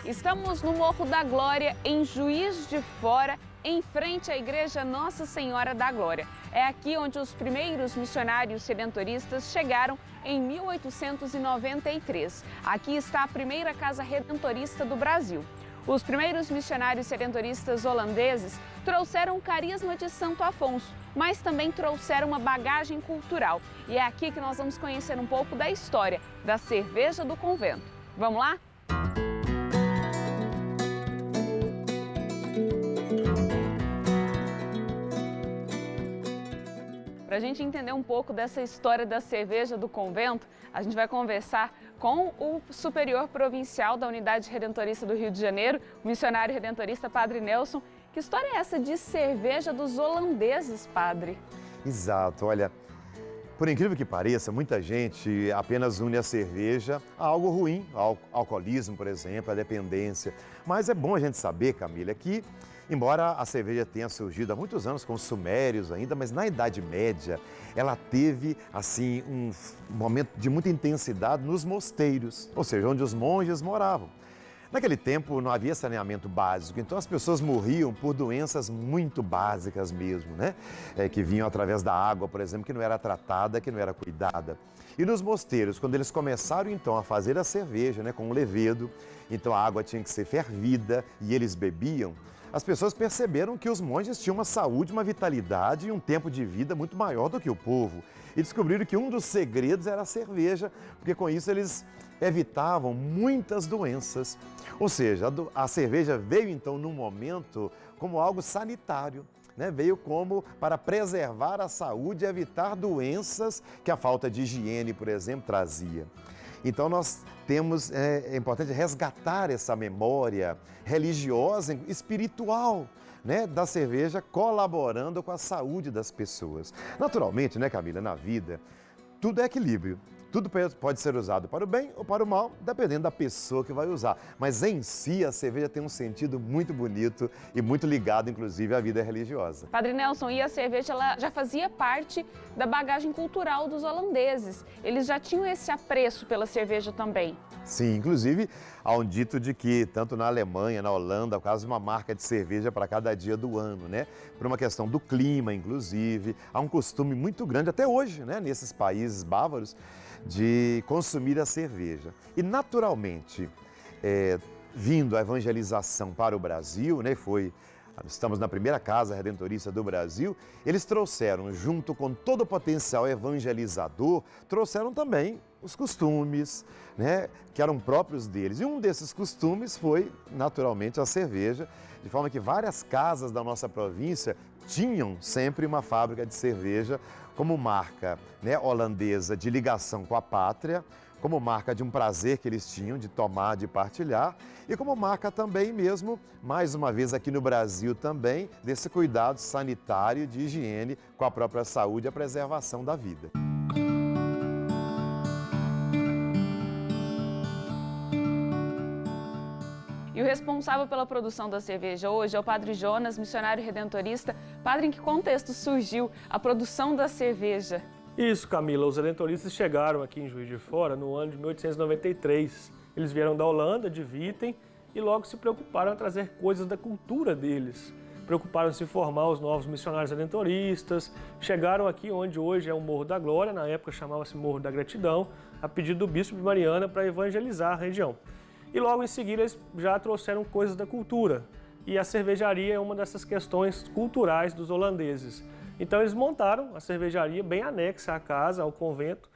Estamos no Morro da Glória, em Juiz de Fora, em frente à Igreja Nossa Senhora da Glória. É aqui onde os primeiros missionários redentoristas chegaram em 1893. Aqui está a primeira casa redentorista do Brasil. Os primeiros missionários redentoristas holandeses trouxeram o carisma de Santo Afonso, mas também trouxeram uma bagagem cultural. E é aqui que nós vamos conhecer um pouco da história da cerveja do convento. Vamos lá? Para a gente entender um pouco dessa história da cerveja do convento, a gente vai conversar com o superior provincial da Unidade Redentorista do Rio de Janeiro, o missionário redentorista Padre Nelson. Que história é essa de cerveja dos holandeses, padre? Exato, olha, por incrível que pareça, muita gente apenas une a cerveja a algo ruim, ao alcoolismo, por exemplo, a dependência. Mas é bom a gente saber, Camila, que embora a cerveja tenha surgido há muitos anos com os sumérios ainda, mas na Idade Média ela teve assim um momento de muita intensidade nos mosteiros, ou seja, onde os monges moravam. Naquele tempo não havia saneamento básico, então as pessoas morriam por doenças muito básicas mesmo, né? Que vinham através da água, por exemplo, que não era tratada, que não era cuidada. E nos mosteiros, quando eles começaram então a fazer a cerveja, né, com o levedo, então a água tinha que ser fervida e eles bebiam, as pessoas perceberam que os monges tinham uma saúde, uma vitalidade e um tempo de vida muito maior do que o povo. E descobriram que um dos segredos era a cerveja, porque com isso eles evitavam muitas doenças. Ou seja, a cerveja veio então num momento como algo sanitário, né? Veio como para preservar a saúde e evitar doenças que a falta de higiene, por exemplo, trazia. Então nós temos, é importante resgatar essa memória religiosa, espiritual, né, da cerveja, colaborando com a saúde das pessoas. Naturalmente, né, Camila, na vida, tudo é equilíbrio. Tudo pode ser usado para o bem ou para o mal, dependendo da pessoa que vai usar. Mas em si, a cerveja tem um sentido muito bonito e muito ligado, inclusive, à vida religiosa. Padre Nelson, e a cerveja ela já fazia parte da bagagem cultural dos holandeses. Eles já tinham esse apreço pela cerveja também. Sim, inclusive há um dito de que tanto na Alemanha, na Holanda, quase uma marca de cerveja para cada dia do ano, né? Por uma questão do clima, inclusive. Há um costume muito grande, até hoje, né, nesses países bávaros, de consumir a cerveja. E naturalmente, vindo a evangelização para o Brasil, né, estamos na primeira casa redentorista do Brasil, eles trouxeram, junto com todo o potencial evangelizador, trouxeram também os costumes, né, que eram próprios deles. E um desses costumes foi, naturalmente, a cerveja, de forma que várias casas da nossa província tinham sempre uma fábrica de cerveja como marca, né, holandesa de ligação com a pátria, como marca de um prazer que eles tinham de tomar, de partilhar, e como marca também mesmo, mais uma vez aqui no Brasil também, desse cuidado sanitário de higiene com a própria saúde e a preservação da vida. E o responsável pela produção da cerveja hoje é o Padre Jonas, missionário redentorista. Padre, em que contexto surgiu a produção da cerveja? Isso, Camila. Os redentoristas chegaram aqui em Juiz de Fora no ano de 1893. Eles vieram da Holanda, de Witten, e logo se preocuparam em trazer coisas da cultura deles. Preocuparam-se em formar os novos missionários redentoristas. Chegaram aqui onde hoje é o Morro da Glória, na época chamava-se Morro da Gratidão, a pedido do bispo de Mariana para evangelizar a região. E logo em seguida eles já trouxeram coisas da cultura. E a cervejaria é uma dessas questões culturais dos holandeses. Então eles montaram a cervejaria bem anexa à casa, ao convento.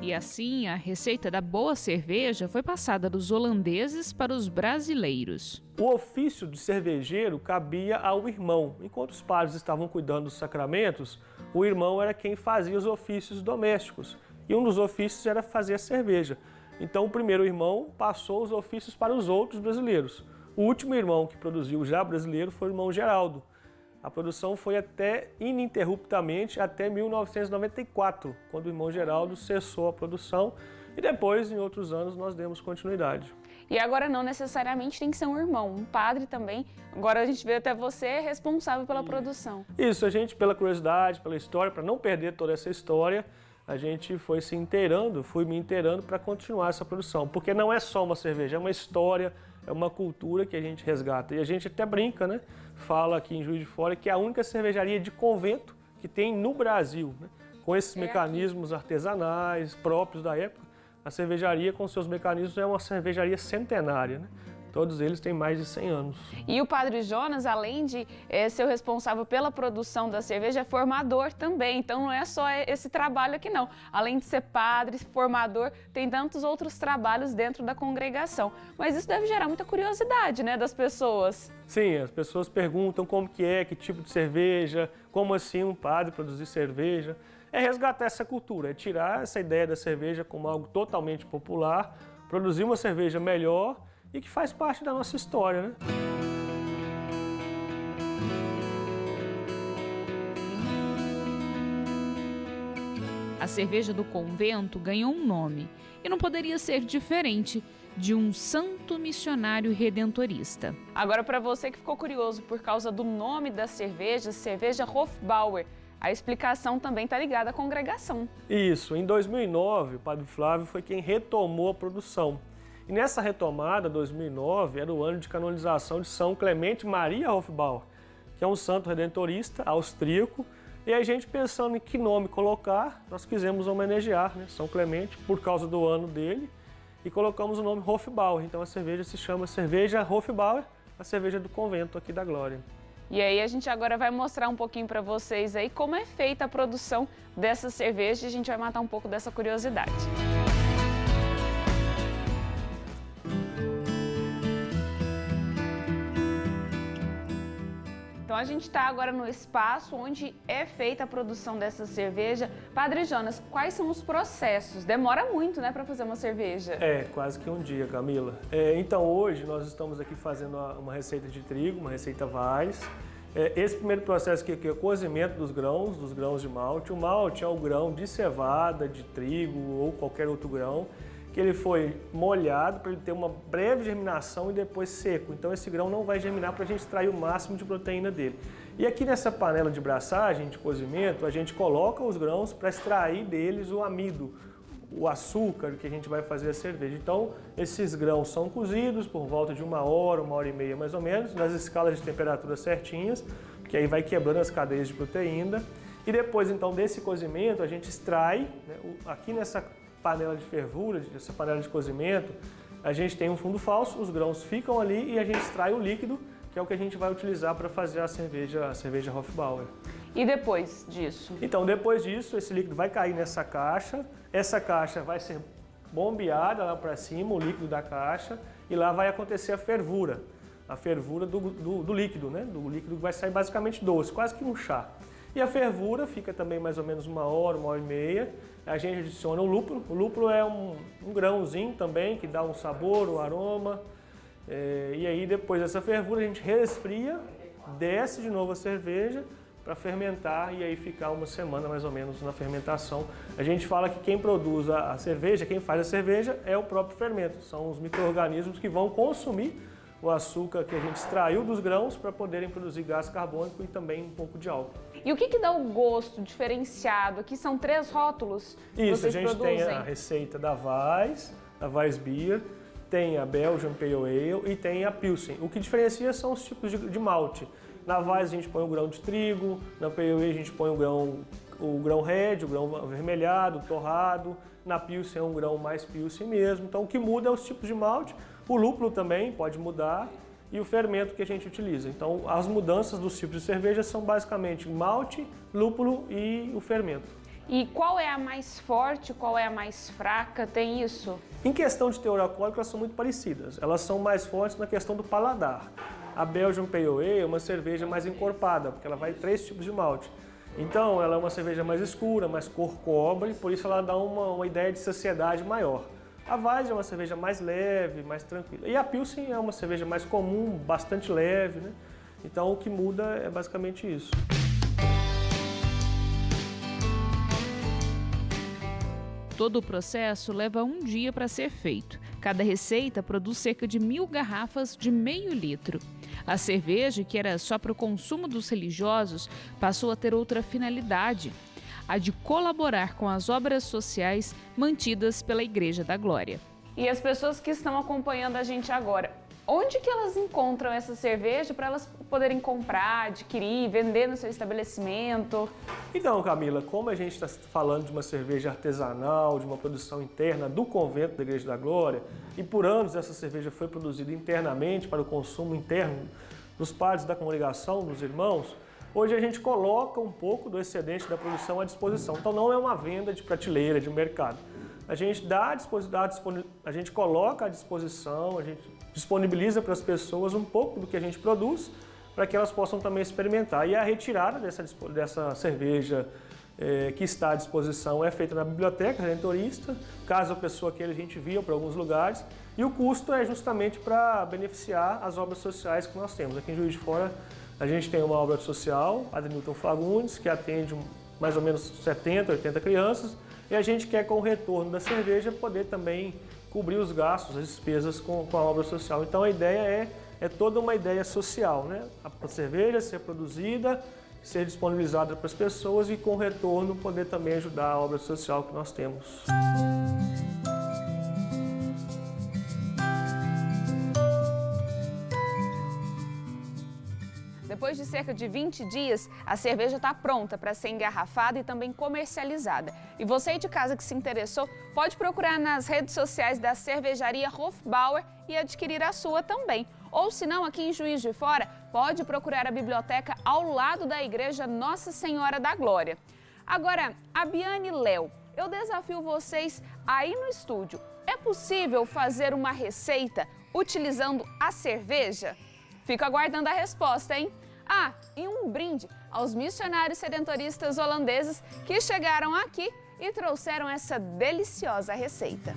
E assim, a receita da boa cerveja foi passada dos holandeses para os brasileiros. O ofício de cervejeiro cabia ao irmão. Enquanto os padres estavam cuidando dos sacramentos, o irmão era quem fazia os ofícios domésticos. E um dos ofícios era fazer a cerveja. Então o primeiro irmão passou os ofícios para os outros brasileiros. O último irmão que produziu já brasileiro foi o irmão Geraldo. A produção foi ininterruptamente até 1994, quando o irmão Geraldo cessou a produção e depois, em outros anos, nós demos continuidade. E agora não necessariamente tem que ser um irmão, um padre também. Agora a gente veio até você responsável pela produção. Isso, a gente, pela curiosidade, pela história, para não perder toda essa história, a gente foi se inteirando, fui me inteirando para continuar essa produção. Porque não é só uma cerveja, é uma história, é uma cultura que a gente resgata. E a gente até brinca, né? Fala aqui em Juiz de Fora que é a única cervejaria de convento que tem no Brasil, né? Com esses mecanismos artesanais próprios da época. A cervejaria, com seus mecanismos, é uma cervejaria centenária, né? Todos eles têm mais de 100 anos. E o Padre Jonas, além de ser o responsável pela produção da cerveja, é formador também. Então não é só esse trabalho aqui não. Além de ser padre, formador, tem tantos outros trabalhos dentro da congregação. Mas isso deve gerar muita curiosidade, né, das pessoas. Sim, as pessoas perguntam como que tipo de cerveja, como assim um padre produzir cerveja. É resgatar essa cultura, é tirar essa ideia da cerveja como algo totalmente popular, produzir uma cerveja melhor e que faz parte da nossa história, né? A cerveja do convento ganhou um nome e não poderia ser diferente de um santo missionário redentorista. Agora, para você que ficou curioso por causa do nome da cerveja, cerveja Hofbauer, a explicação também está ligada à congregação. Isso, em 2009, o Padre Flávio foi quem retomou a produção. E nessa retomada, 2009, era o ano de canonização de São Clemente Maria Hofbauer, que é um santo redentorista austríaco. E a gente pensando em que nome colocar, nós quisemos homenagear, né, São Clemente por causa do ano dele e colocamos o nome Hofbauer. Então a cerveja se chama Cerveja Hofbauer, a cerveja do convento aqui da Glória. E aí a gente agora vai mostrar um pouquinho para vocês aí como é feita a produção dessa cerveja e a gente vai matar um pouco dessa curiosidade. Então a gente está agora no espaço onde é feita a produção dessa cerveja. Padre Jonas, quais são os processos? Demora muito, né, para fazer uma cerveja? É, quase que um dia, Camila. Então hoje nós estamos aqui fazendo uma receita de trigo, uma receita Weiss. Esse primeiro processo aqui é o cozimento dos grãos de malte. O malte é o grão de cevada, de trigo ou qualquer outro grão, que ele foi molhado para ele ter uma breve germinação e depois seco. Então esse grão não vai germinar para a gente extrair o máximo de proteína dele. E aqui nessa panela de braçagem, de cozimento, a gente coloca os grãos para extrair deles o amido, o açúcar que a gente vai fazer a cerveja. Então esses grãos são cozidos por volta de 1 hora, 1 hora e meia mais ou menos, nas escalas de temperatura certinhas, que aí vai quebrando as cadeias de proteína. E depois então desse cozimento a gente extrai, né, aqui nessa panela de fervura, essa panela de cozimento, a gente tem um fundo falso, os grãos ficam ali e a gente extrai o líquido, que é o que a gente vai utilizar para fazer a cerveja Hofbauer. E depois disso? Então, depois disso, esse líquido vai cair nessa caixa, essa caixa vai ser bombeada lá para cima, o líquido da caixa, e lá vai acontecer a fervura do líquido, né? Do líquido que vai sair basicamente doce, quase que um chá. E a fervura fica também mais ou menos 1 hora, 1 hora e meia. A gente adiciona o lúpulo. O lúpulo é um grãozinho também que dá um sabor, um aroma. E aí depois dessa fervura a gente resfria, desce de novo a cerveja para fermentar e aí ficar 1 semana mais ou menos na fermentação. A gente fala que quem produz a cerveja, quem faz a cerveja é o próprio fermento. São os micro-organismos que vão consumir o açúcar que a gente extraiu dos grãos para poderem produzir gás carbônico e também um pouco de álcool. E o que dá o gosto diferenciado? Aqui são 3 rótulos que Isso, vocês a gente produzem. tem a receita da Weiss Beer, tem a Belgian Pale Ale e tem a Pilsen. O que diferencia são os tipos de malte. Na Weiss a gente põe o grão de trigo, na Pale Ale a gente põe o grão red, o grão avermelhado, torrado. Na Pilsen é um grão mais Pilsen mesmo. Então o que muda é os tipos de malte. O lúpulo também pode mudar e o fermento que a gente utiliza. Então as mudanças dos tipos de cerveja são basicamente malte, lúpulo e o fermento. E qual é a mais forte, qual é a mais fraca? Tem isso? Em questão de teor alcoólico, elas são muito parecidas. Elas são mais fortes na questão do paladar. A Belgian Pale Ale é uma cerveja mais encorpada, porque ela vai 3 tipos de malte. Então, ela é uma cerveja mais escura, mais cor cobre, por isso ela dá uma ideia de saciedade maior. A Weiss é uma cerveja mais leve, mais tranquila. E a Pilsen é uma cerveja mais comum, bastante leve, né? Então, o que muda é basicamente isso. Todo o processo leva um dia para ser feito. Cada receita produz cerca de 1000 garrafas de meio litro. A cerveja, que era só para o consumo dos religiosos, passou a ter outra finalidade. a de colaborar com as obras sociais mantidas pela Igreja da Glória. E as pessoas que estão acompanhando a gente agora, onde que elas encontram essa cerveja para elas poderem comprar, adquirir, vender no seu estabelecimento? Então, Camila, como a gente está falando de uma cerveja artesanal, de uma produção interna do convento da Igreja da Glória, e por anos essa cerveja foi produzida internamente para o consumo interno dos padres da congregação, dos irmãos, hoje a gente coloca um pouco do excedente da produção à disposição. Então não é uma venda de prateleira, de mercado. A gente a gente coloca à disposição, a gente disponibiliza para as pessoas um pouco do que a gente produz para que elas possam também experimentar. E a retirada dessa cerveja que está à disposição é feita na biblioteca redentorista, caso a pessoa queira, a gente envia para alguns lugares, e o custo é justamente para beneficiar as obras sociais que nós temos. Aqui em Juiz de Fora a gente tem uma obra social, a Ademilton Fagundes, que atende mais ou menos 70, 80 crianças, e a gente quer, com o retorno da cerveja, poder também cobrir os gastos, as despesas com a obra social. Então a ideia é toda uma ideia social, né? A cerveja ser produzida, ser disponibilizada para as pessoas e, com o retorno, poder também ajudar a obra social que nós temos. Depois de cerca de 20 dias, a cerveja está pronta para ser engarrafada e também comercializada. E você aí de casa que se interessou, pode procurar nas redes sociais da cervejaria Hofbauer e adquirir a sua também. Ou se não, aqui em Juiz de Fora, pode procurar a biblioteca ao lado da Igreja Nossa Senhora da Glória. Agora, a Biane e Léo, eu desafio vocês aí no estúdio. É possível fazer uma receita utilizando a cerveja? Fico aguardando a resposta, hein? Ah, e um brinde aos missionários redentoristas holandeses que chegaram aqui e trouxeram essa deliciosa receita.